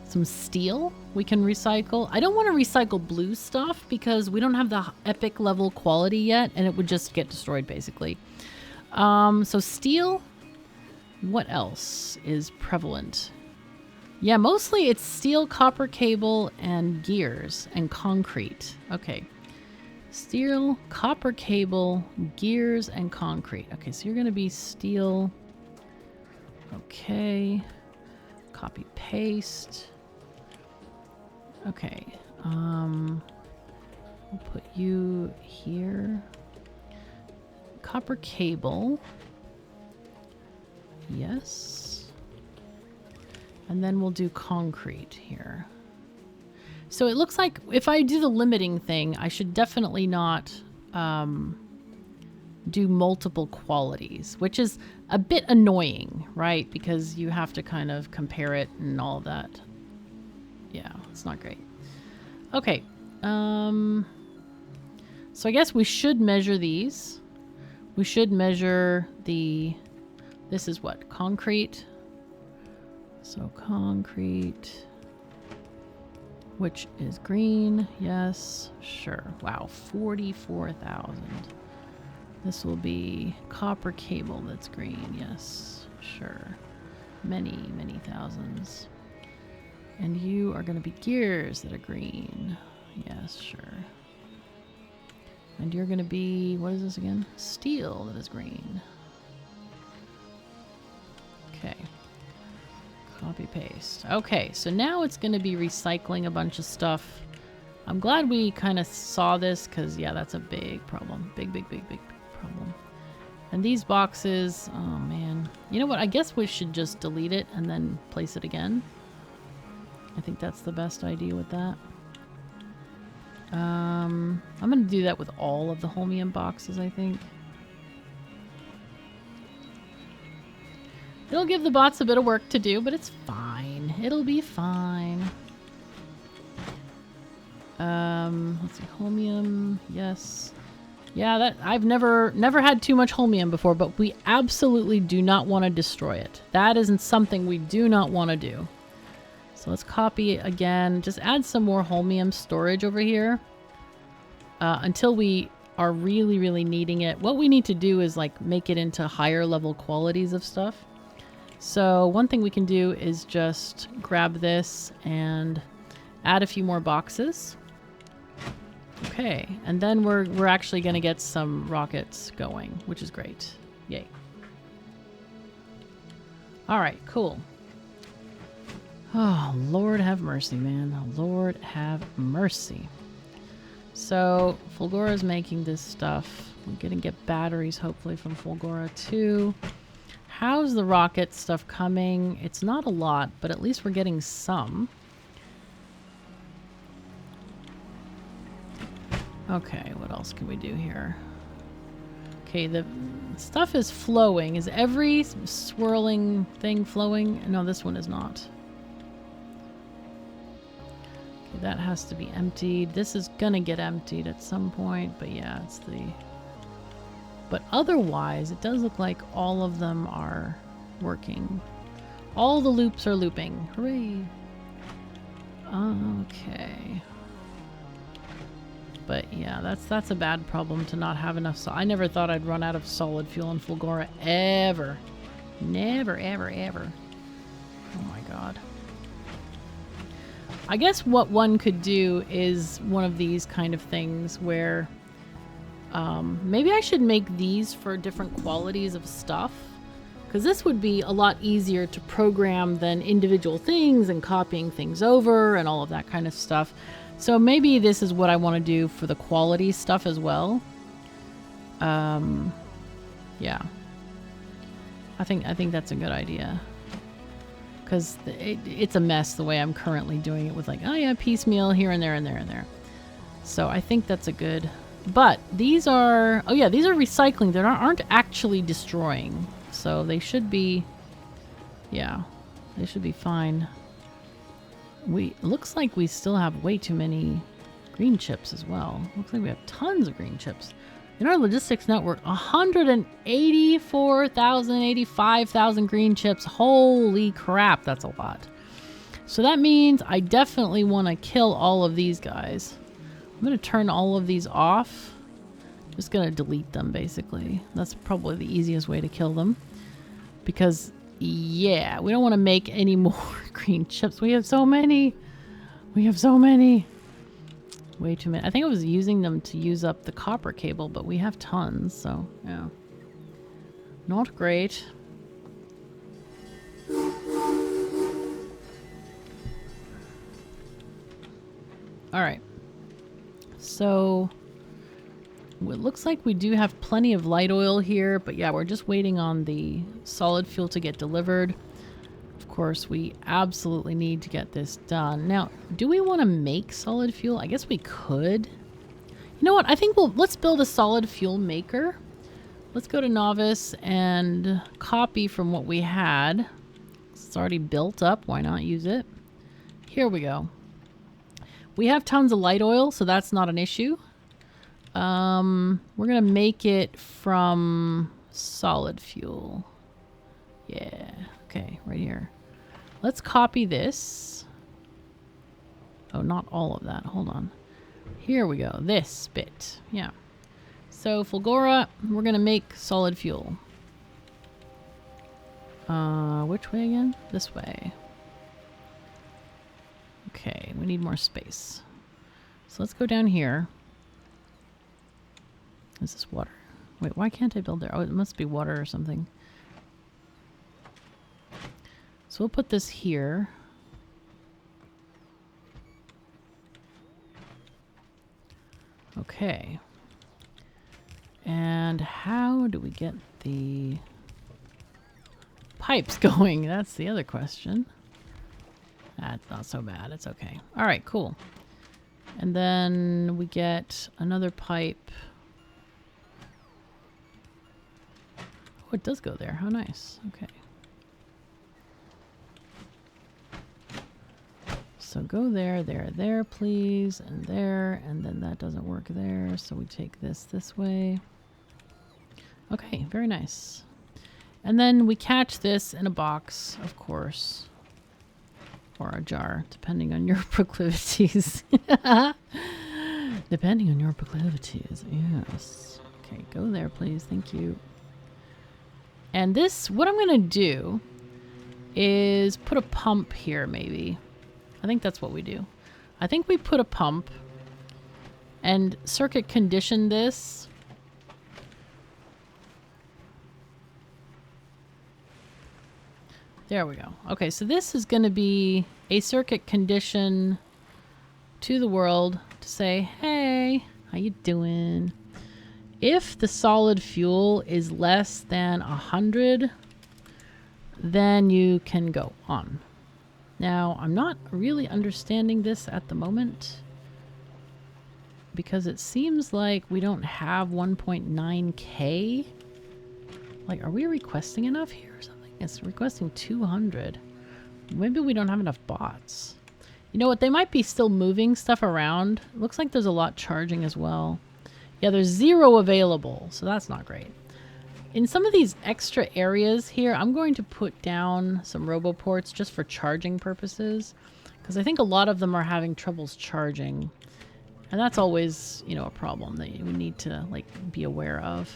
some steel we can recycle. I don't want to recycle blue stuff because we don't have the epic level quality yet, and it would just get destroyed basically. So steel. What else is prevalent? Yeah, mostly it's steel, copper cable, and gears, and concrete. Okay. Steel, copper cable, gears, and concrete. Okay, so you're going to be steel. Okay. Copy, paste. Okay. We'll put you here. Copper cable. Yes. And then we'll do concrete here. So it looks like if I do the limiting thing, I should definitely not do multiple qualities, which is a bit annoying, right? Because you have to kind of compare it and all that. Yeah, it's not great. Okay. So I guess we should measure these. We should measure the... This is what? Concrete. So concrete, which is green. Yes, sure. Wow, 44,000. This will be copper cable that's green. Yes, sure. Many, many thousands. And you are going to be gears that are green. Yes, sure. And you're going to be, what is this again? Steel that is green. Okay. Copy paste. Okay, so now it's going to be recycling a bunch of stuff. I'm glad we kind of saw this because, yeah, that's a big problem. Big problem. And these boxes, oh man. You know what? I guess we should just delete it and then place it again. I think that's the best idea with that. I'm going to do that with all of the Holmium boxes, I think. It'll give the bots a bit of work to do, but it's fine. It'll be fine. Let's see, Holmium, yes. Yeah, that I've never had too much Holmium before, but we absolutely do not want to destroy it. That isn't something we do not want to do. So let's copy it again. Just add some more Holmium storage over here until we are really needing it. What we need to do is like make it into higher level qualities of stuff. So one thing we can do is just grab this and add a few more boxes. Okay, and then we're actually going to get some rockets going, which is great. Yay. All right, cool. Oh, Lord have mercy, man. Lord have mercy. So, Fulgora's making this stuff. We're going to get batteries, hopefully, from Fulgora, too. How's the rocket stuff coming? It's not a lot, but at least we're getting some. Okay, what else can we do here? Okay, the stuff is flowing. Is every swirling thing flowing? No, this one is not. Okay, that has to be emptied. This is gonna get emptied at some point, but yeah, it's the... But otherwise, it does look like all of them are working. All the loops are looping. Hooray! Okay. But yeah, that's a bad problem to not have enough. So I never thought I'd run out of solid fuel in Fulgora ever. Never, ever. Oh my god. I guess what one could do is one of these kind of things where maybe I should make these for different qualities of stuff. Because this would be a lot easier to program than individual things and copying things over and all of that kind of stuff. So maybe this is what I want to do for the quality stuff as well. Yeah. I think that's a good idea. Because it's a mess the way I'm currently doing it with like, oh yeah, piecemeal here and there and there and there. So I think that's a good... But these are... Oh yeah, these are recycling. They aren't actually destroying. So they should be... Yeah, they should be fine. Looks like we still have way too many green chips as well. Looks like we have tons of green chips. In our logistics network, 184,000, 85,000 green chips. Holy crap, that's a lot. So that means I definitely want to kill all of these guys. I'm going to turn all of these off. Just going to delete them, basically. That's probably the easiest way to kill them. Because... yeah, we don't want to make any more green chips. We have so many. We have so many. Way too many. I think I was using them to use up the copper cable, but we have tons, so yeah. Not great. Alright. So... it looks like we do have plenty of light oil here, but yeah, we're just waiting on the solid fuel to get delivered. Of course, we absolutely need to get this done. Now, do we want to make solid fuel? I guess we could. You know what? I think let's build a solid fuel maker. Let's go to Novice and copy from what we had. It's already built up. Why not use it? Here we go. We have tons of light oil, so that's not an issue. We're gonna make it from solid fuel. Yeah, okay, right here. Let's copy this. Oh, not all of that. Hold on. Here we go. This bit. Yeah. So, Fulgora, we're gonna make solid fuel. Which way again? This way. Okay, we need more space. So let's go down here. Is this water? Wait, why can't I build there? Oh, it must be water or something. So we'll put this here. Okay. And how do we get the pipes going? That's the other question. That's not so bad. It's okay. All right, cool. And then we get another pipe. Oh, it does go there. How nice. Okay. So go there, there, there, please, and there, and then that doesn't work there, so we take this way. Okay, very nice. And then we catch this in a box, of course, or a jar, depending on your proclivities. Depending on your proclivities, yes. Okay, go there, please. Thank you. And this, what I'm going to do is put a pump here, maybe. I think that's what we do. I think we put a pump and circuit condition this. There we go. Okay, so this is going to be a circuit condition to the world to say, hey, how you doing? If the solid fuel is less than 100, then you can go on. Now, I'm not really understanding this at the moment because it seems like we don't have 1.9K. Like, are we requesting enough here or something? It's requesting 200. Maybe we don't have enough bots. You know what? They might be still moving stuff around. It looks like there's a lot charging as well. Yeah, there's 0 available, so that's not great. In some of these extra areas here, I'm going to put down some roboports just for charging purposes, because I think a lot of them are having troubles charging. And that's always, you know, a problem that we need to, like, be aware of.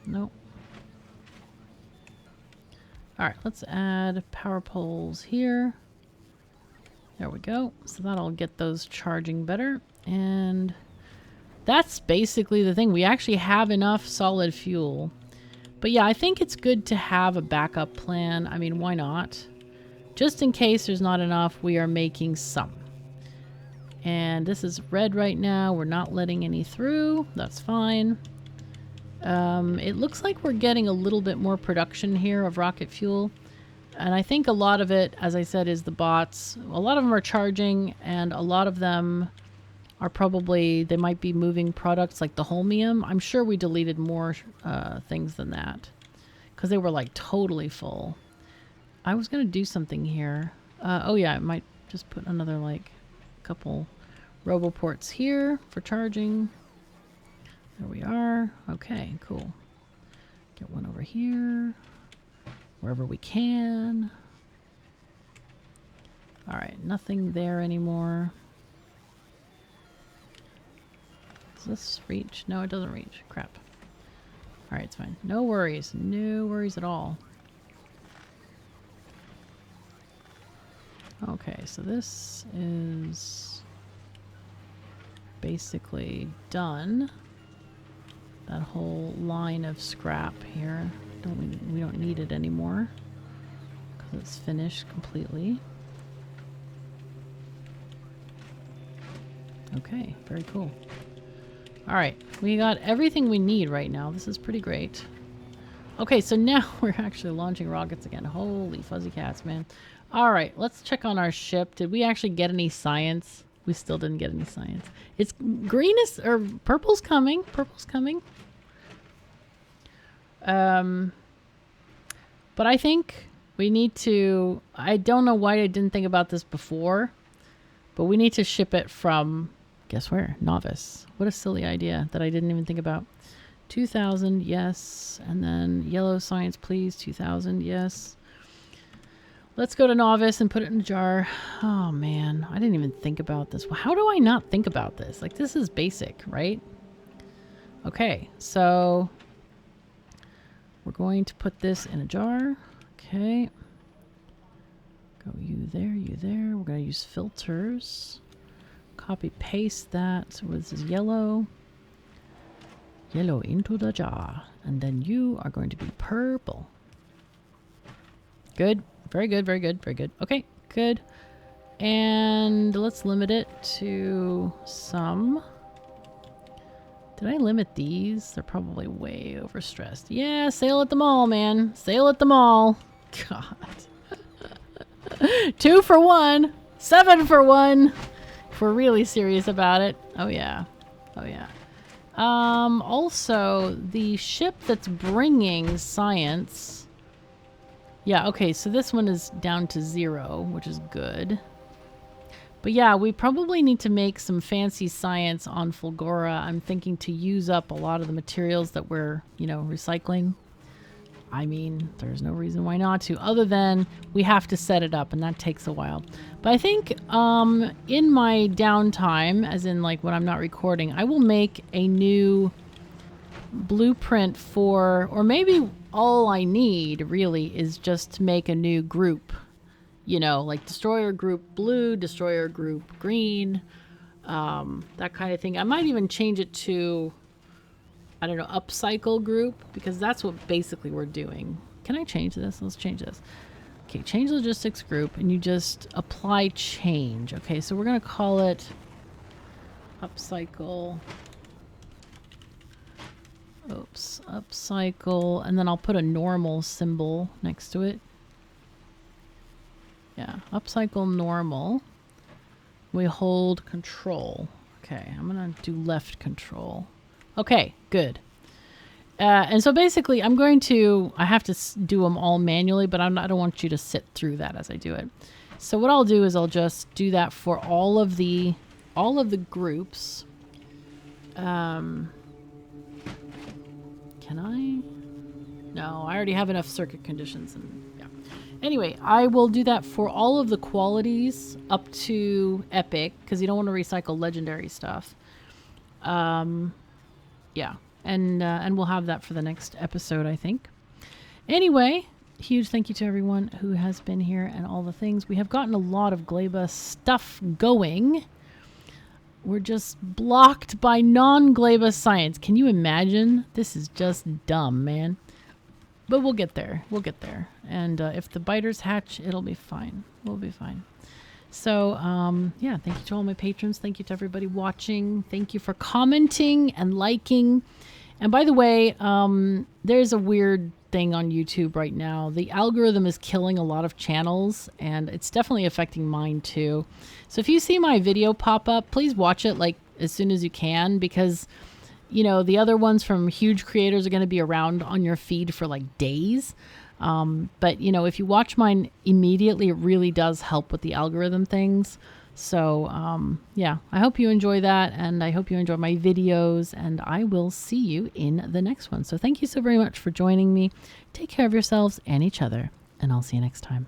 Nope. Alright, let's add power poles here. There we go. So that'll get those charging better. And that's basically the thing. We actually have enough solid fuel. But yeah, I think it's good to have a backup plan. I mean, why not? Just in case there's not enough, we are making some. And this is red right now. We're not letting any through. That's fine. It looks like we're getting a little bit more production here of rocket fuel. And I think a lot of it, as I said, is the bots. A lot of them are charging, and a lot of them are probably, they might be moving products like the holmium. I'm sure we deleted more things than that because they were like totally full. I was going to do something here. Oh yeah, I might just put another like couple roboports here for charging. There we are. Okay, cool. Get one over here. Wherever we can. Alright, nothing there anymore. Does this reach? No, it doesn't reach. Crap. Alright, it's fine. No worries. No worries at all. Okay, so this is basically done. That whole line of scrap here. We don't need it anymore because it's finished completely. Okay, very cool. All right, we got everything we need right now. This is pretty great. Okay, so now we're actually launching rockets again. Holy fuzzy cats, man. All right, let's check on our ship. Did we actually get any science? We still didn't get any science. It's green is, or purple's coming. Purple's coming. But I think we need to, I don't know why I didn't think about this before, but we need to ship it from, guess where? Novice. What a silly idea that I didn't even think about. 2,000, yes. And then yellow science, please. 2,000, yes. Let's go to Novice and put it in a jar. Oh man, I didn't even think about this. How do I not think about this? Like, this is basic, right? Okay, so we're going to put this in a jar. Okay. Go you there, you there. We're going to use filters. copy paste that. So this is yellow. Yellow into the jar. And then you are going to be purple. Good. Very good, very good, very good. Okay, good. And let's limit it to some. Did I limit these? They're probably way overstressed. Yeah, sale at the mall, man. Sale at the mall. God. 2 for 1. 7 for 1. If we're really serious about it. Oh, yeah. Oh, yeah. Also, the ship that's bringing science. Yeah, okay, so this one is down to 0, which is good. But yeah, we probably need to make some fancy science on Fulgora. I'm thinking to use up a lot of the materials that we're, you know, recycling. I mean, there's no reason why not to, other than we have to set it up, and that takes a while. But I think in my downtime, as in like when I'm not recording, I will make a new blueprint for, or maybe all I need really is just to make a new group. You know, like destroyer group blue, destroyer group green, that kind of thing. I might even change it to, I don't know, upcycle group, because that's what basically we're doing. Can I change this? Let's change this. Okay, change logistics group, and you just apply change. Okay, so we're going to call it upcycle. Oops, upcycle, and then I'll put a normal symbol next to it. Yeah, upcycle normal. We hold control. Okay, I'm gonna do left control. Okay, good. And so basically I'm going to, I have to do them all manually, but I don't want you to sit through that as I do it. So what I'll do is I'll just do that for all of the groups. Can I? No, I already have enough circuit conditions and yeah. Anyway, I will do that for all of the qualities up to epic, because you don't want to recycle legendary stuff. Yeah, and we'll have that for the next episode, I think. Anyway, huge thank you to everyone who has been here and all the things. We have gotten a lot of Gleba stuff going. We're just blocked by non-Gleba science. Can you imagine? This is just dumb, man. But we'll get there. We'll get there. And if the biters hatch, it'll be fine. We'll be fine. So, yeah, thank you to all my patrons. Thank you to everybody watching. Thank you for commenting and liking. And by the way, there's a weird thing on YouTube right now. The algorithm is killing a lot of channels, and it's definitely affecting mine too. So if you see my video pop up, please watch it like as soon as you can, because you know, the other ones from huge creators are going to be around on your feed for like days. But, you know, if you watch mine immediately, it really does help with the algorithm things. So, yeah, I hope you enjoy that, and I hope you enjoy my videos, and I will see you in the next one. So thank you so very much for joining me. Take care of yourselves and each other, and I'll see you next time.